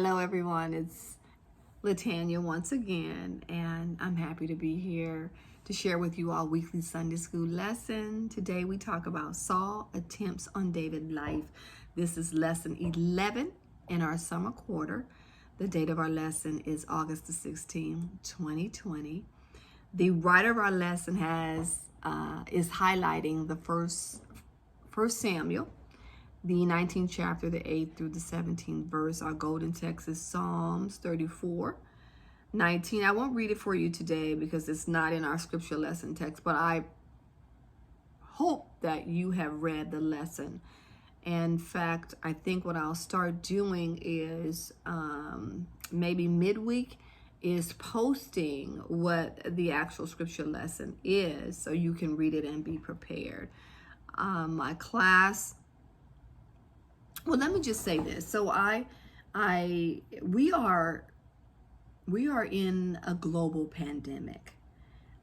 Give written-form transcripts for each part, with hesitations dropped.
Hello, everyone. It's Latanya once again, and I'm happy to be here to share with you our weekly Sunday school lesson. Today, we talk about Saul attempts on David's life. This is lesson 11 in our summer quarter. The date of our lesson is August the 16th, 2020. The writer of our lesson is highlighting the first Samuel, the 19th chapter, the 8th through the 17th verse. Our golden text is Psalms 34:19. I won't read it for you today because it's not in our scripture lesson text, but I hope that you have read the lesson. In fact, I think what I'll start doing is maybe midweek is posting what the actual scripture lesson is so you can read it and be prepared. My class, well, let me just say this. So we are in a global pandemic.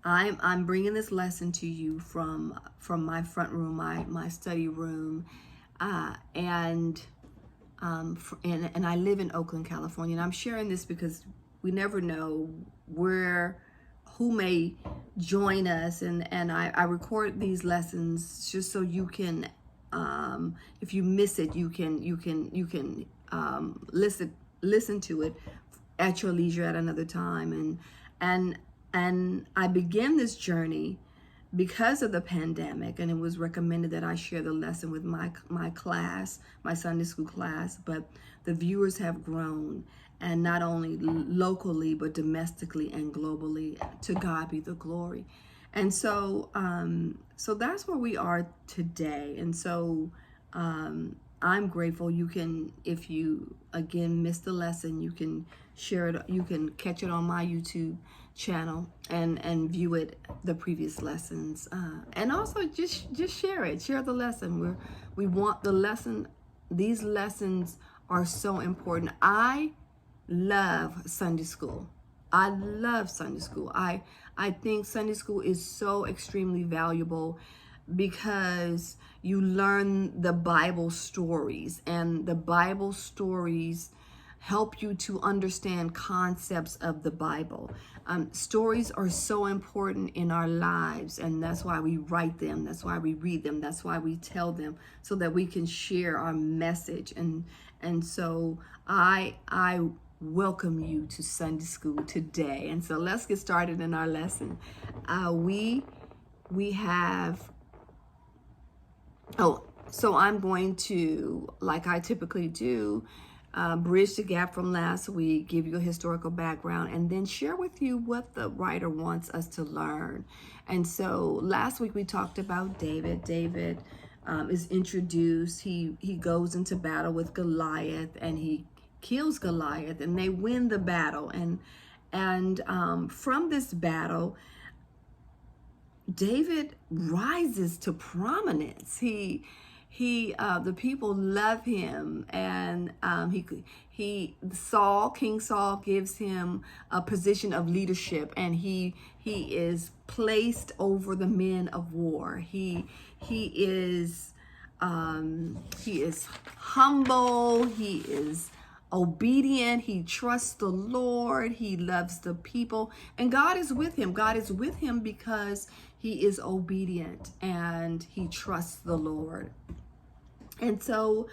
I'm bringing this lesson to you from my front room, my study room, and I live in Oakland, California. And I'm sharing this because we never know who may join us, and I record these lessons just so you can. If you miss it, you can listen to it at your leisure at another time. And I began this journey because of the pandemic, and it was recommended that I share the lesson with my class, my Sunday school class. But the viewers have grown, and not only locally but domestically and globally. To God be the glory. And so that's where we are today. And so I'm grateful. You can, if you again missed the lesson, you can share it. You can catch it on my YouTube channel and view it, the previous lessons, and also just share it. Share the lesson. We want the lesson. These lessons are so important. I love Sunday school. I love Sunday school. I think Sunday school is so extremely valuable because you learn the Bible stories, and the Bible stories help you to understand concepts of the Bible. Stories are so important in our lives, and that's why we write them. That's why we read them. That's why we tell them, so that we can share our message. And so I welcome you to Sunday school today. And so let's get started in our lesson. We have, so I'm going to, like I typically do, bridge the gap from last week, give you a historical background, and then share with you what the writer wants us to learn. And so last week we talked about David. David is introduced. He goes into battle with Goliath, and he kills Goliath, and they win the battle. And from this battle, David rises to prominence. The people love him, and King Saul gives him a position of leadership, and he is placed over the men of war. He is humble. He is obedient. He trusts the Lord. He loves the people, and God is with him. God is with him because he is obedient and he trusts the Lord. And so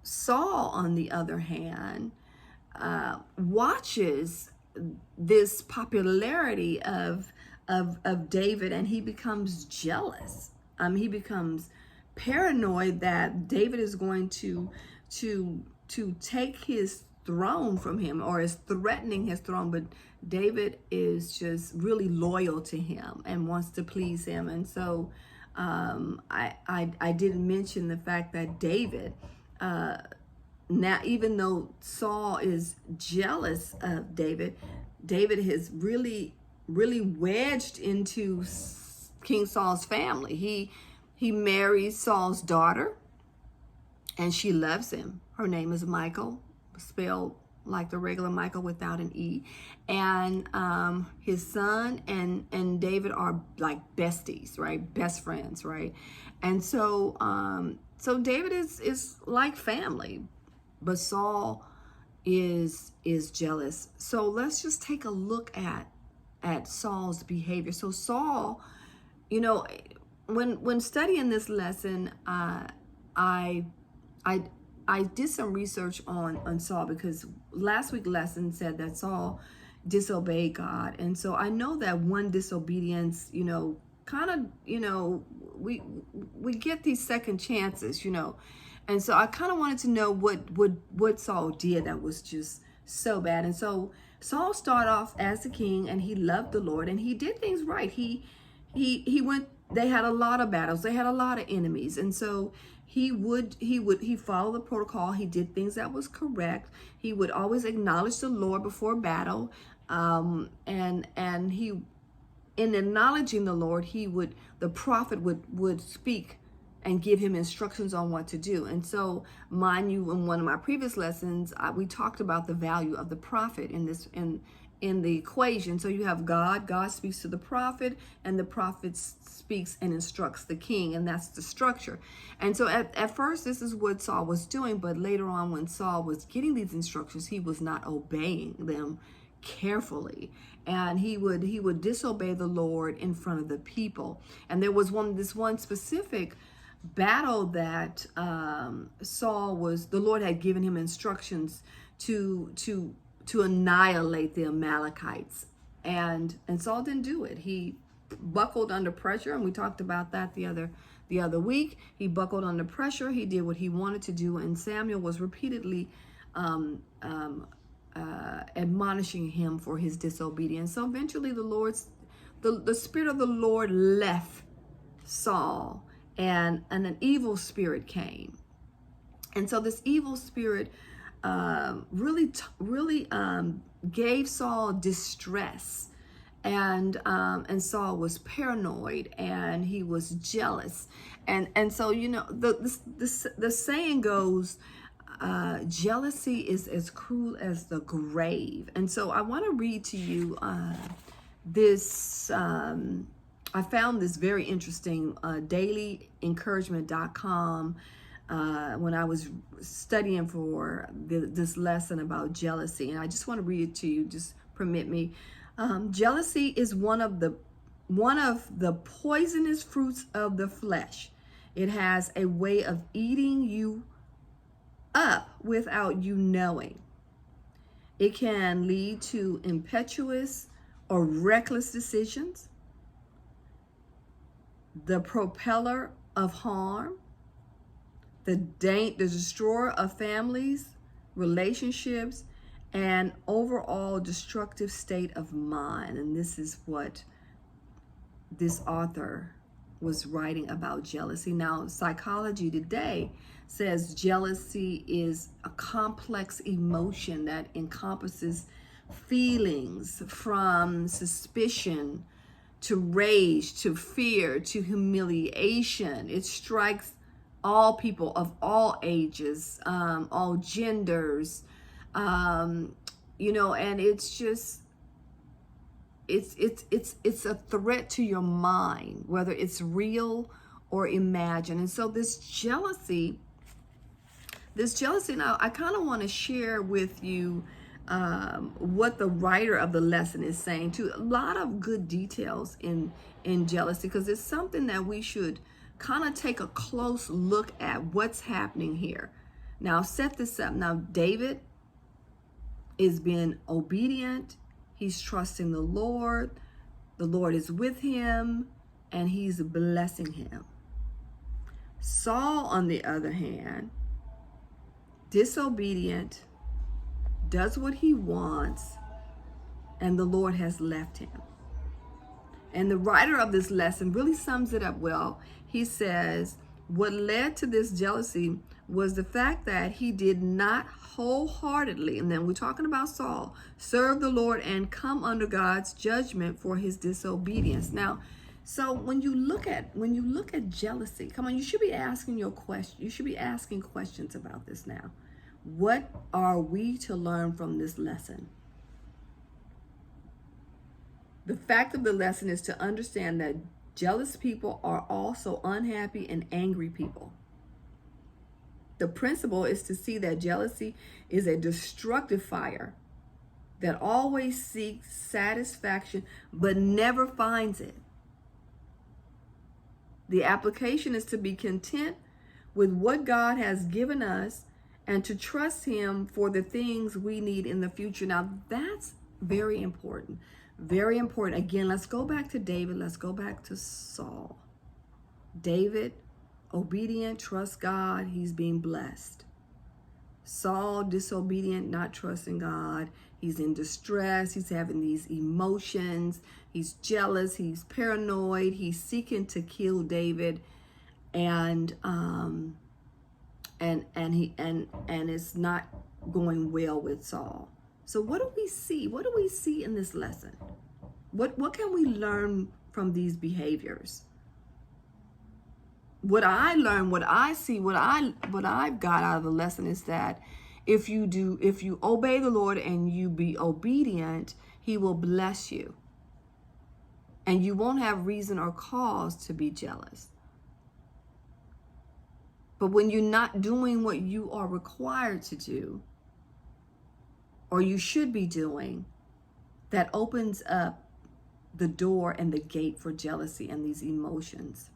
Saul, on the other hand, watches this popularity of David, and he becomes jealous. He becomes paranoid that David is going to take his throne from him, or is threatening his throne. But David is just really loyal to him and wants to please him. And so I didn't mention the fact that David, now, even though Saul is jealous of David, David has really wedged into King Saul's family. He marries Saul's daughter, and she loves him. Her name is Michael, spelled like the regular Michael without an E. And his son and David are like besties, right? Best friends, right? And so so David is like family. But Saul is jealous. So let's just take a look at Saul's behavior. So Saul, you know, when studying this lesson, I I did some research on Saul, because last week's lesson said that Saul disobeyed God. And so I know that one disobedience, kind of, we get these second chances, And so I kind of wanted to know what Saul did that was just so bad. And so Saul started off as the king, and he loved the Lord, and he did things right. He went, they had a lot of battles, they had a lot of enemies, and so he followed the protocol. He did things that was correct. He would always acknowledge the Lord before battle, and he, in acknowledging the Lord, the prophet would speak and give him instructions on what to do. And so, mind you, in one of my previous lessons, we talked about the value of the prophet in the equation. So you have God speaks to the prophet, and the prophet speaks and instructs the king, and that's the structure. And so at first, this is what Saul was doing, but later on, when Saul was getting these instructions, he was not obeying them carefully, and he would disobey the Lord in front of the people. And there was this one specific battle that the Lord had given him instructions to annihilate the Amalekites, and Saul didn't do it. He buckled under pressure, and we talked about that the other week. He buckled under pressure. He did what he wanted to do, and Samuel was repeatedly admonishing him for his disobedience. So eventually, the Spirit of the Lord left Saul, and an evil spirit came. And so this evil spirit really gave Saul distress, and Saul was paranoid, and he was jealous, and so the saying goes, jealousy is as cruel as the grave. And so I want to read to you this. I found this very interesting, dailyencouragement.com, when I was studying for this lesson about jealousy. And I just want to read it to you. Just permit me. Jealousy is one of the poisonous fruits of the flesh. It has a way of eating you up without you knowing. It can lead to impetuous or reckless decisions, the propeller of harm, the destroyer of families, relationships, and overall destructive state of mind. And this is what this author was writing about jealousy. Now, Psychology Today says jealousy is a complex emotion that encompasses feelings from suspicion to rage, to fear, to humiliation. It strikes all people of all ages, all genders, and it's just, it's a threat to your mind, whether it's real or imagined. And so this jealousy, now I kind of want to share with you what the writer of the lesson is saying too. A lot of good details in jealousy, because it's something that we should kind of take a close look at what's happening here. Now, set this up. Now, David is being obedient. He's trusting the Lord. The Lord is with him, and he's blessing him. Saul, on the other hand, disobedient, does what he wants, and the Lord has left him. And the writer of this lesson really sums it up well. He says, what led to this jealousy was the fact that he did not wholeheartedly, and then we're talking about Saul, serve the Lord and come under God's judgment for his disobedience. Now, so when you look at jealousy, come on, you should be asking questions about this now. What are we to learn from this lesson? The fact of the lesson is to understand that jealous people are also unhappy and angry people. The principle is to see that jealousy is a destructive fire that always seeks satisfaction but never finds it. The application is to be content with what God has given us and to trust him for the things we need in the future. Now, that's very important. Very important. Again, let's go back to David. Let's go back to Saul. David, obedient, trust God. He's being blessed. Saul, disobedient, not trusting God. He's in distress. He's having these emotions. He's jealous. He's paranoid. He's seeking to kill David, and it's not going well with Saul. So what do we see? What do we see in this lesson? What can we learn from these behaviors? What I learned, what I see, what I've got out of the lesson is that if you obey the Lord and you be obedient, he will bless you. And you won't have reason or cause to be jealous. But when you're not doing what you are required to do, or you should be doing, that opens up the door and the gate for jealousy and these emotions.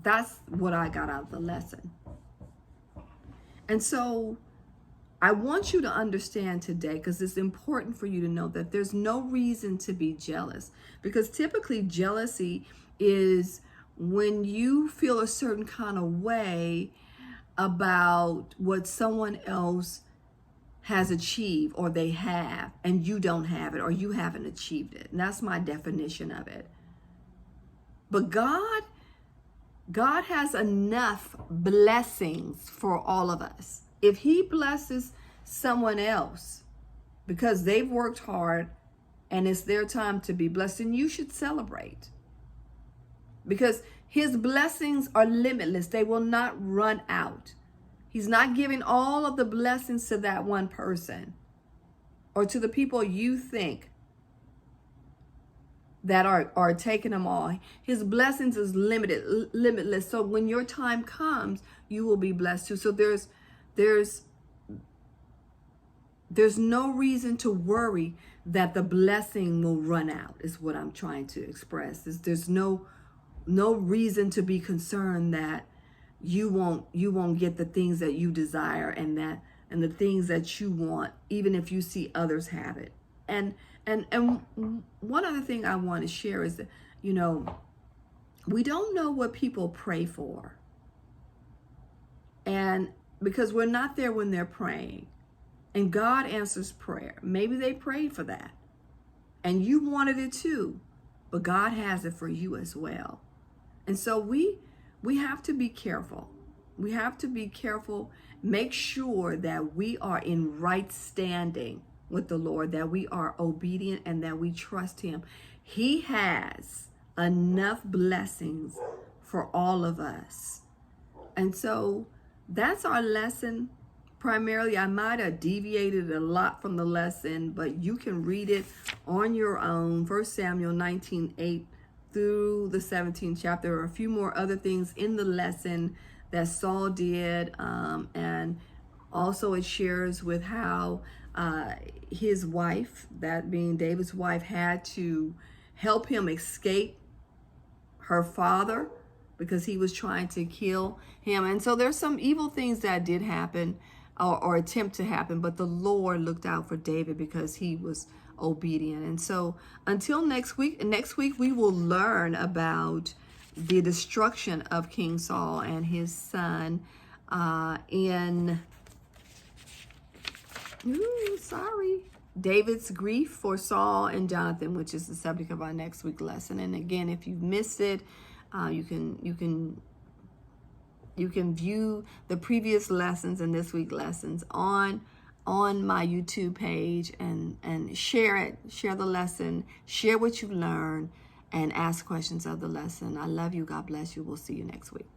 That's what I got out of the lesson. And so I want you to understand today, because it's important for you to know that there's no reason to be jealous. Because typically jealousy is when you feel a certain kind of way about what someone else has achieved or they have, and you don't have it, or you haven't achieved it. And that's my definition of it. But God has enough blessings for all of us. If he blesses someone else because they've worked hard and it's their time to be blessed, then you should celebrate. Because his blessings are limitless. They will not run out. He's not giving all of the blessings to that one person or to the people you think that are taking them all. His blessings is limitless. So when your time comes, you will be blessed too. So there's no reason to worry that the blessing will run out, is what I'm trying to express. There's no reason to be concerned that you won't get the things that you desire and the things that you want, even if you see others have it. And one other thing I want to share is that, we don't know what people pray for. And because we're not there when they're praying. And God answers prayer. Maybe they prayed for that. And you wanted it too. But God has it for you as well. And so we have to be careful. We have to be careful. Make sure that we are in right standing with the Lord, that we are obedient and that we trust him. He has enough blessings for all of us. And so that's our lesson. Primarily, I might have deviated a lot from the lesson, but you can read it on your own. 1 Samuel 19:8 through the 17th chapter. There are a few more other things in the lesson that Saul did. And also it shares with how his wife, that being David's wife, had to help him escape her father because he was trying to kill him. And so there's some evil things that did happen or attempt to happen, but the Lord looked out for David because he was obedient. And so until next week we will learn about the destruction of King Saul and his son David's grief for Saul and Jonathan, which is the subject of our next week lesson. And again, if you've missed it, you can view the previous lessons and this week lessons on my YouTube page and share the lesson, share what you learned, and ask questions of the lesson. I love you. God bless you. We'll see you next week.